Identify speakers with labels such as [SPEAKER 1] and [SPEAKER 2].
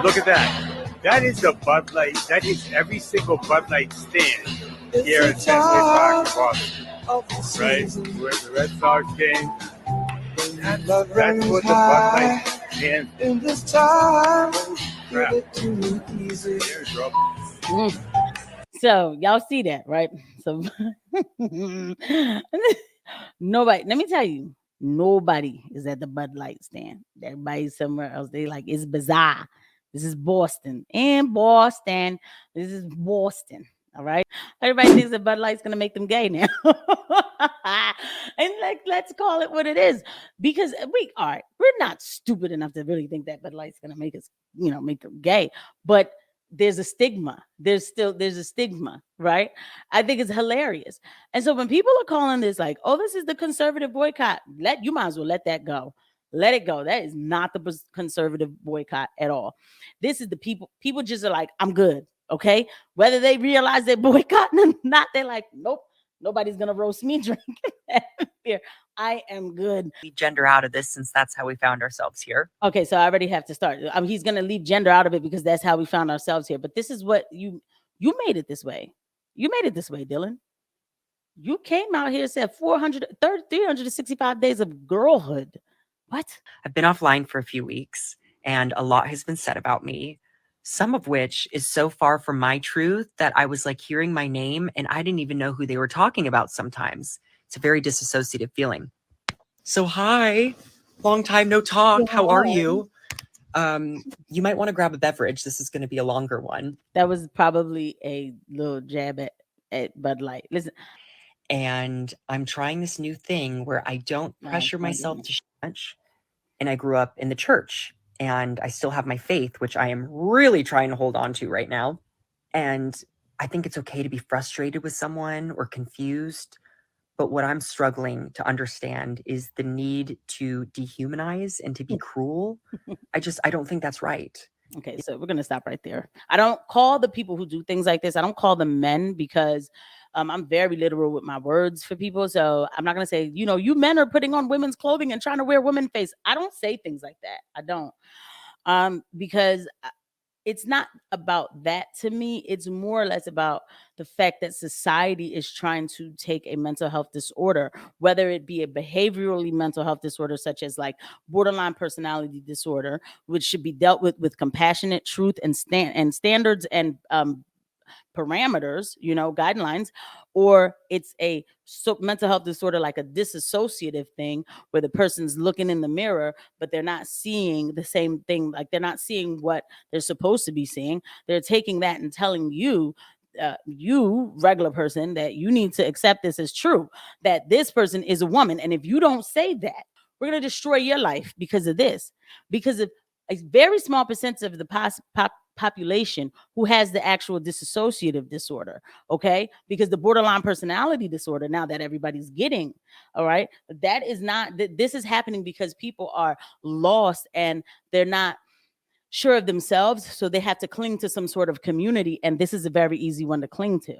[SPEAKER 1] Look at that. That is the Bud Light. That is every single Bud Light stand here in Fenway Park in Boston. Right? Where the Red Sox game. That's what the Bud Light stands for. In this time, give it to me easy.
[SPEAKER 2] So y'all see that, right? So nobody, let me tell you, nobody is at the Bud Light stand. Everybody's somewhere else. They like, it's bizarre. This is Boston. In Boston. This is Boston. All right. Everybody thinks that Bud Light's gonna make them gay now. And like, let's call it what it is. Because we're not stupid enough to really think that Bud Light's gonna make us, make them gay. But there's a stigma. There's a stigma, right? I think it's hilarious. And so when people are calling this like, oh, this is the conservative boycott, you might as well let that go. Let it go. That is not the conservative boycott at all. This is the people just are like, I'm good. Okay. Whether they realize they're boycotting or not, they're like, nope, nobody's gonna roast me drinking that beer. I am good.
[SPEAKER 3] Leave gender out of this since that's how we found ourselves here.
[SPEAKER 2] Okay, so I already have to start. He's gonna leave gender out of it because that's how we found ourselves here. But this is what you made it this way. You made it this way, Dylan. You came out here and said 365 days of girlhood. What?
[SPEAKER 3] I've been offline for a few weeks and a lot has been said about me, some of which is so far from my truth that I was like hearing my name and I didn't even know who they were talking about sometimes. It's a very disassociative feeling. So hi, long time no talk. Yeah. How are you? You might want to grab a beverage. This is going to be a longer one.
[SPEAKER 2] That was probably a little jab at Bud Light. Listen.
[SPEAKER 3] And I'm trying this new thing where I don't pressure myself to much. And I grew up in the church and I still have my faith, which I am really trying to hold on to right now. And I think it's okay to be frustrated with someone or confused. But what I'm struggling to understand is the need to dehumanize and to be cruel. I don't think that's right.
[SPEAKER 2] Okay, so we're going to stop right there. I don't call the people who do things like this, I don't call them men because I'm very literal with my words for people. So I'm not going to say, you men are putting on women's clothing and trying to wear women's face. I don't say things like that. I don't. Because it's not about that to me. It's more or less about the fact that society is trying to take a mental health disorder, whether it be a behaviorally mental health disorder, such as like borderline personality disorder, which should be dealt with compassionate truth and standards and parameters, guidelines, or it's a mental health disorder like a disassociative thing where the person's looking in the mirror but they're not seeing the same thing, like they're not seeing what they're supposed to be seeing. They're taking that and telling you, you regular person, that you need to accept this as true, that this person is a woman, and if you don't say that, we're going to destroy your life because of this, because of a very small percentage of the population who has the actual dissociative disorder. Okay, because the borderline personality disorder, now that everybody's getting, all right, that is not, this is happening because people are lost and they're not sure of themselves, so they have to cling to some sort of community, and this is a very easy one to cling to.